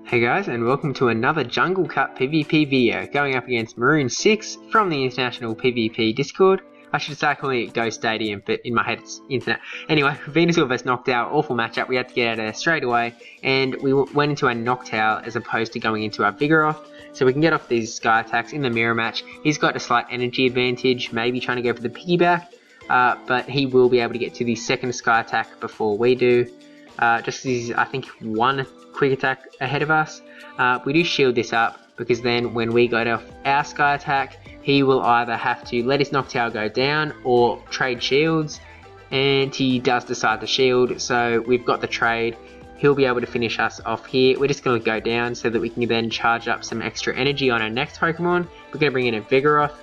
Hey guys, and welcome to another Jungle Cup PvP video, going up against Maroon 6 from the International PvP Discord. I should start calling it Go Stadium, but in my head it's Internet. Anyway, Venusaur vs Noctowl, awful matchup. We had to get out of there straight away, and we went into our Noctowl as opposed to going into our Vigoroth, so we can get off these Sky attacks in the mirror match. He's got a slight energy advantage, maybe trying to go for the piggyback, but he will be able to get to the second Sky attack before we do. Just as he's, I think, one quick attack ahead of us. We do shield this up, because then when we go off our Sky attack, he will either have to let his Noctowl go down or trade shields, and he does decide to shield, so we've got the trade. He'll be able to finish us off here. We're just going to go down so that we can then charge up some extra energy on our next Pokemon. We're going to bring in a Vigoroth,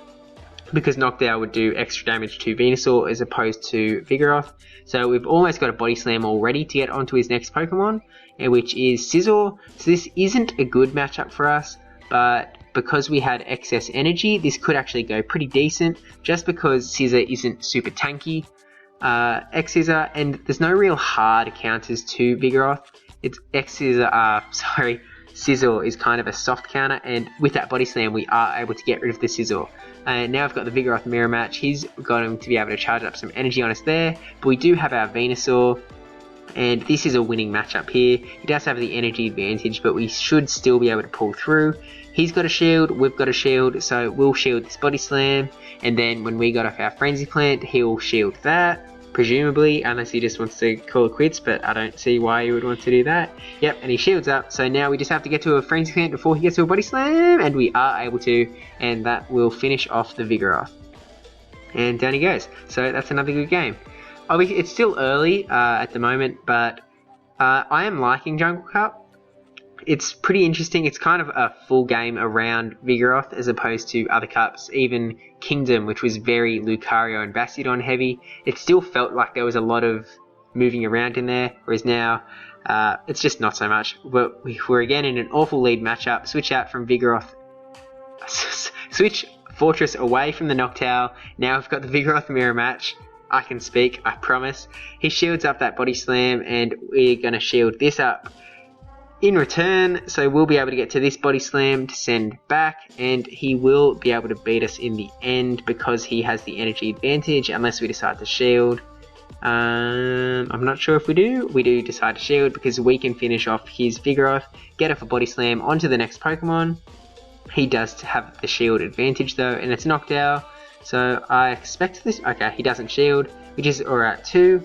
because Noctowl would do extra damage to Venusaur as opposed to Vigoroth. So we've almost got a Body Slam already to get onto his next Pokemon, which is Scizor. So this isn't a good matchup for us, but because we had excess energy, this could actually go pretty decent, just because Scizor isn't super tanky. X-Scissor, and there's no real hard counters to Vigoroth. It's Scizor is kind of a soft counter, and with that Body Slam we are able to get rid of the Scizor. And now I've got the Vigoroth mirror match. He's going to be able to charge up some energy on us there, but we do have our Venusaur, and this is a winning matchup here. He does have the energy advantage, but we should still be able to pull through. He's got a shield, we've got a shield, so we'll shield this Body Slam, and then when we got off our Frenzy Plant, he'll shield that, presumably, unless he just wants to call it quits, but I don't see why he would want to do that. Yep, and he shields up, so now we just have to get to a Frenzy Plant before he gets to a Body Slam, and we are able to, and that will finish off the Vigoroth. And down he goes. So that's another good game. Obviously, it's still early at the moment, but I am liking Jungle Cup. It's pretty interesting. It's kind of a full game around Vigoroth as opposed to other cups. Even Kingdom, which was very Lucario and Bastiodon heavy, it still felt like there was a lot of moving around in there, whereas now it's just not so much. We're again in an awful lead matchup. Switch out from Vigoroth. Switch Fortress away from the Noctowl. Now we've got the Vigoroth mirror match. I can speak, I promise. He shields up that Body Slam, and we're going to shield this up in return, so we'll be able to get to this Body Slam to send back, and he will be able to beat us in the end because he has the energy advantage, unless we decide to shield. I'm not sure if we do. We do decide to shield because we can finish off his Vigoroth, get off a Body Slam onto the next Pokemon. He does have the shield advantage though, and it's Noctowl, so I expect this. Okay, he doesn't shield, which is alright too.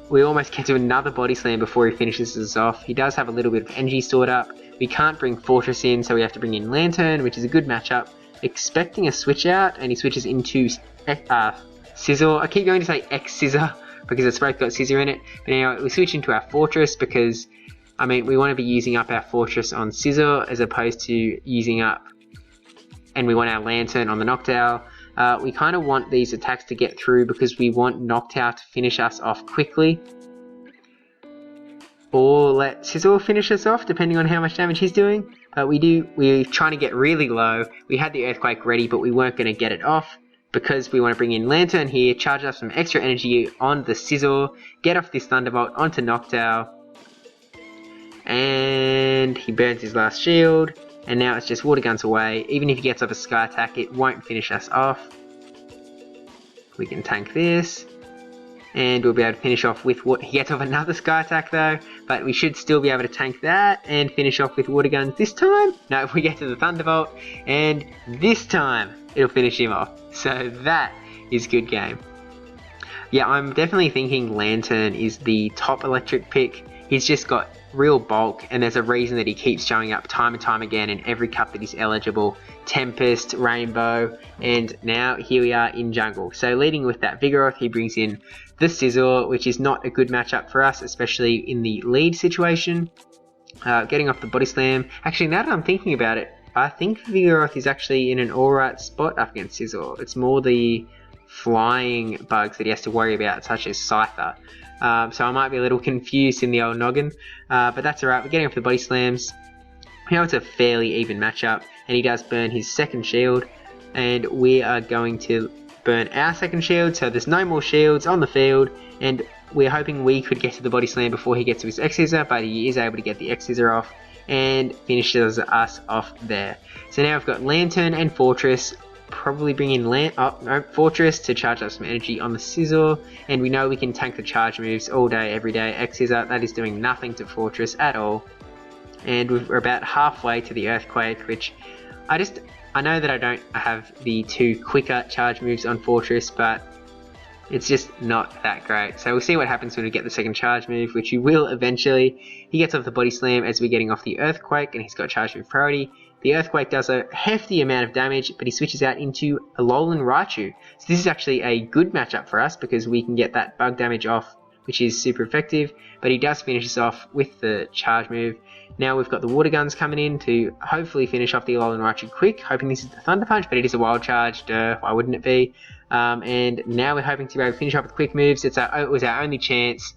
We almost get to another Body Slam before he finishes us off. He does have a little bit of energy stored up. We can't bring Fortress in, so we have to bring in Lantern, which is a good matchup. Expecting a switch out, and he switches into Scizor. I keep going to say X-Scissor because it's both got Scissor in it. But anyway, we switch into our Fortress because, I mean, we want to be using up our Fortress on Scizor as opposed to using up, and we want our Lantern on the Noctowl. We kind of want these attacks to get through because we want Noctowl to finish us off quickly, or let Scizor finish us off depending on how much damage he's doing. We're trying to get really low. We had the Earthquake ready, but we weren't going to get it off because we want to bring in Lantern here, charge up some extra energy on the Scizor, get off this Thunderbolt onto Noctowl, and he burns his last shield. And now it's just Water Guns away. Even if he gets off a Sky attack, it won't finish us off. We can tank this, and we'll be able to finish off with what he gets off another Sky attack though. But we should still be able to tank that and finish off with Water Guns this time. No, if we get to the Thunderbolt, and this time it'll finish him off. So that is good game. Yeah, I'm definitely thinking Lantern is the top electric pick. He's just got real bulk, and there's a reason that he keeps showing up time and time again in every cup that he's eligible. Tempest, Rainbow, and now here we are in Jungle. So leading with that Vigoroth, he brings in the Scizor, which is not a good matchup for us, especially in the lead situation. Getting off the Body Slam. Actually, now that I'm thinking about it, I think Vigoroth is actually in an alright spot up against Scizor. It's more the flying bugs that he has to worry about, such as Scyther. So I might be a little confused in the old noggin, but that's alright. We're getting off the Body Slams. You know, it's a fairly even matchup, and he does burn his second shield, and we are going to burn our second shield, so there's no more shields on the field, and we're hoping we could get to the Body Slam before he gets to his X-Scissor, but he is able to get the X-Scissor off, and finishes us off there. So now we've got Lantern and Fortress, probably bring in Fortress to charge up some energy on the Scissor, and we know we can tank the charge moves all day, every day. X-Scissor, that is doing nothing to Fortress at all. And we're about halfway to the Earthquake, which I know that I don't have the 2 quicker charge moves on Fortress, but it's just not that great. So we'll see what happens when we get the second charge move, which you will eventually. He gets off the Body Slam as we're getting off the Earthquake, and he's got charge move priority. The Earthquake does a hefty amount of damage, but he switches out into Alolan Raichu. So this is actually a good matchup for us because we can get that bug damage off, which is super effective, but he does finish us off with the charge move. Now we've got the Water Guns coming in to hopefully finish off the Alolan Raichu quick, hoping this is the Thunder Punch, but it is a Wild Charge, duh, why wouldn't it be? And now we're hoping to be able to finish off with quick moves. It was our only chance,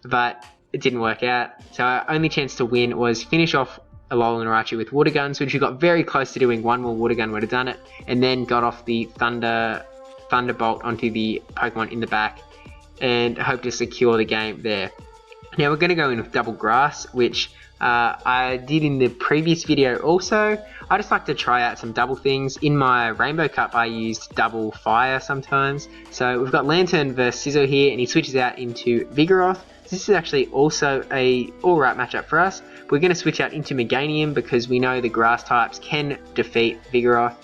but it didn't work out. So our only chance to win was finish off Alolan Raichu with Water Guns, which we got very close to doing. One more Water Gun would have done it, and then got off the Thunderbolt onto the Pokemon in the back, and hope to secure the game there. Now we're going to go in with Double Grass, which I did in the previous video also. I just like to try out some double things. In my Rainbow Cup I used Double Fire sometimes. So we've got Lantern versus Scizor here, and he switches out into Vigoroth. This is actually also a alright matchup for us. We're going to switch out into Meganium because we know the grass types can defeat Vigoroth.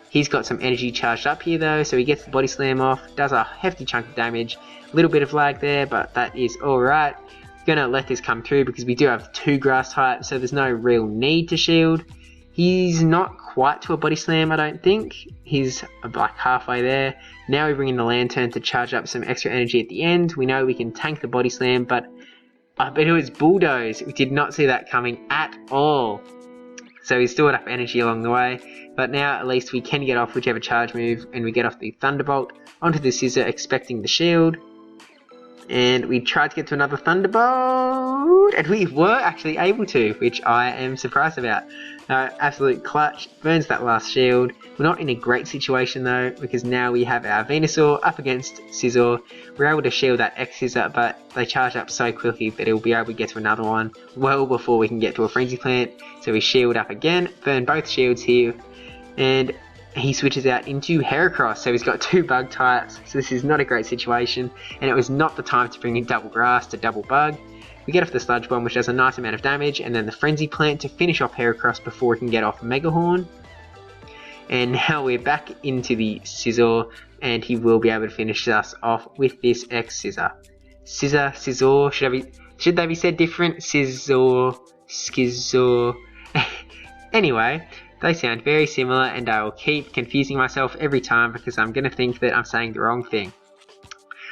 He's got some energy charged up here though, so he gets the Body Slam off, does a hefty chunk of damage. A little bit of lag there, but that is alright. Gonna let this come through because we do have 2 grass types, so there's no real need to shield. He's not quite to a Body Slam, I don't think. He's like halfway there. Now we bring in the Lantern to charge up some extra energy at the end. We know we can tank the Body Slam, but I bet it was Bulldoze. We did not see that coming at all. So he's stored up energy along the way, but now at least we can get off whichever charge move, and we get off the Thunderbolt onto the Scizor expecting the shield. And we tried to get to another Thunderbolt, and we were actually able to, which I am surprised about. Absolute clutch, burns that last shield. We're not in a great situation though, because now we have our Venusaur up against Scizor. We're able to shield that X-Scissor, but they charge up so quickly that it'll be able to get to another one well before we can get to a Frenzy Plant. So we shield up again, burn both shields here, and he switches out into Heracross, so he's got 2 bug types, so this is not a great situation, and it was not the time to bring in Double Grass to double bug. We get off the Sludge Bomb, which does a nice amount of damage, and then the Frenzy Plant to finish off Heracross before we can get off Mega Horn. And now we're back into the Scizor, and he will be able to finish us off with this X-Scissor. Scizor, should they be said different? Scizor, Skizor. Anyway, they sound very similar, and I will keep confusing myself every time because I'm going to think that I'm saying the wrong thing.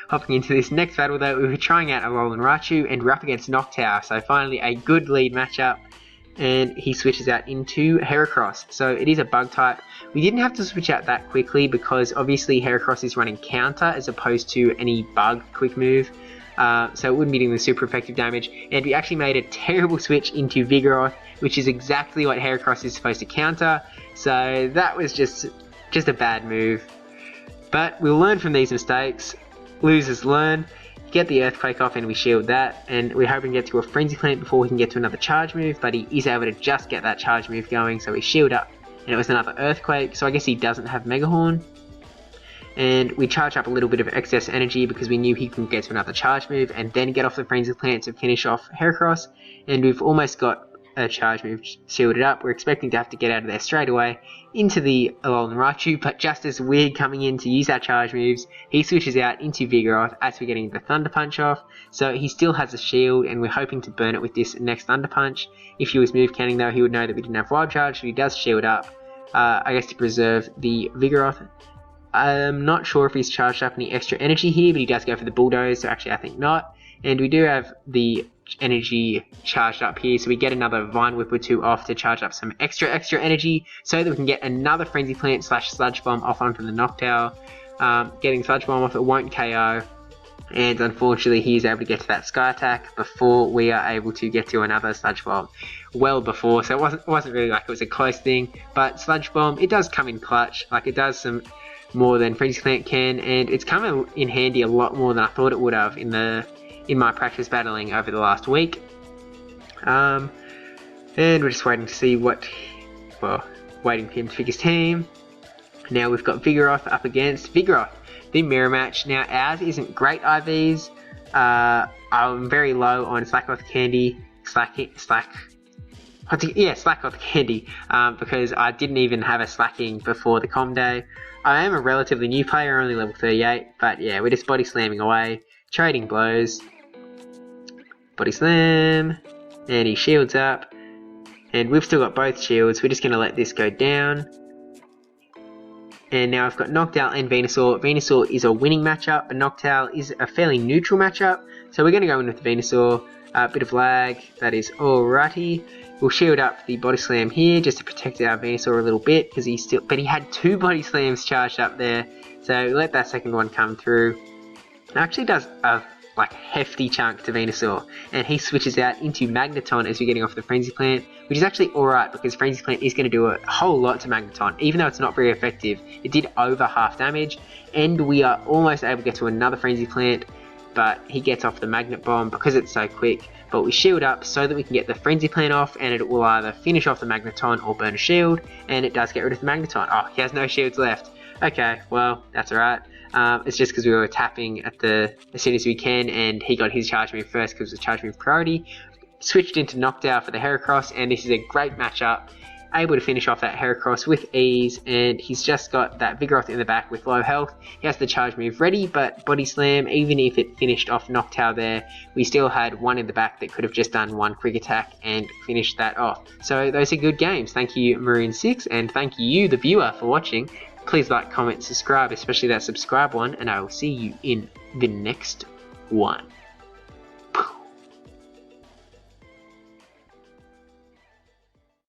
Hopping into this next battle though, we were trying out Alolan Raichu, and we're up against Noctowl, so finally a good lead matchup, and he switches out into Heracross. So it is a bug type. We didn't have to switch out that quickly because obviously Heracross is running counter as opposed to any bug quick move. So it wouldn't be doing the super effective damage, and we actually made a terrible switch into Vigoroth, which is exactly what Heracross is supposed to counter, so that was just a bad move. But we'll learn from these mistakes. Losers learn. Get the Earthquake off and we shield that, and we're hoping to get to a Frenzy Plant before we can get to another charge move, but he is able to just get that charge move going, so we shield up, and it was another Earthquake, so I guess he doesn't have Mega Horn. And we charge up a little bit of excess energy because we knew he could get to another charge move and then get off the Frenzy Plant to finish off Heracross, and we've almost got a charge move shielded up. We're expecting to have to get out of there straight away into the Alolan Raichu, but just as we're coming in to use our charge moves, he switches out into Vigoroth as we're getting the Thunder Punch off, so he still has a shield, and we're hoping to burn it with this next Thunder Punch. If he was move counting though, he would know that we didn't have Wild Charge, so he does shield up, I guess to preserve the Vigoroth. I'm not sure if he's charged up any extra energy here, but he does go for the Bulldoze, so actually I think not. And we do have the energy charged up here, so we get another Vine Whip or 2 off to charge up some extra energy so that we can get another Frenzy Plant / Sludge Bomb off onto the Noctowl. Getting Sludge Bomb off, it won't KO, and unfortunately he's able to get to that Sky Attack before we are able to get to another Sludge Bomb. Well before, so it wasn't really like it was a close thing, but Sludge Bomb, it does come in clutch, like it does some more than Frenzy Plant can, and it's come in handy a lot more than I thought it would have in my practice battling over the last week. And we're just waiting to see waiting for him to pick his team. Now we've got Vigoroth up against Vigoroth, the mirror match. Now ours isn't great IVs. I'm very low on Slackoth Candy, Slackoth Candy, because I didn't even have a slacking before the com day. I am a relatively new player, only level 38, but yeah, we're just body slamming away, trading blows. Body slam, and he shields up, and we've still got both shields. We're just going to let this go down. And now I've got Noctowl and Venusaur. Venusaur is a winning matchup, and Noctowl is a fairly neutral matchup, so we're going to go in with Venusaur. A bit of lag, that is alrighty. We'll shield up the body slam here just to protect our Venusaur a little bit, because but he had 2 body slams charged up there, so let that second one come through. It actually does a hefty chunk to Venusaur, and he switches out into Magneton as we're getting off the Frenzy Plant, which is actually alright because Frenzy Plant is going to do a whole lot to Magneton. Even though it's not very effective, it did over half damage, and we are almost able to get to another Frenzy Plant, but he gets off the Magnet Bomb because it's so quick. But we shield up so that we can get the Frenzy Plant off, and it will either finish off the Magneton or burn a shield, and it does get rid of the Magneton. Oh, he has no shields left. Okay, well, that's alright. It's just because we were tapping as soon as we can, and he got his charge move first because it was charge move priority. Switched into Noctowl for the Heracross, and this is a great matchup. Able to finish off that Heracross with ease, and he's just got that Vigoroth in the back with low health. He has the charge move ready, but Body Slam, even if it finished off Noctowl there, we still had one in the back that could have just done one quick attack and finished that off. So those are good games. Thank you Maroon6, and thank you the viewer for watching. Please like, comment, subscribe, especially that subscribe one, and I will see you in the next one.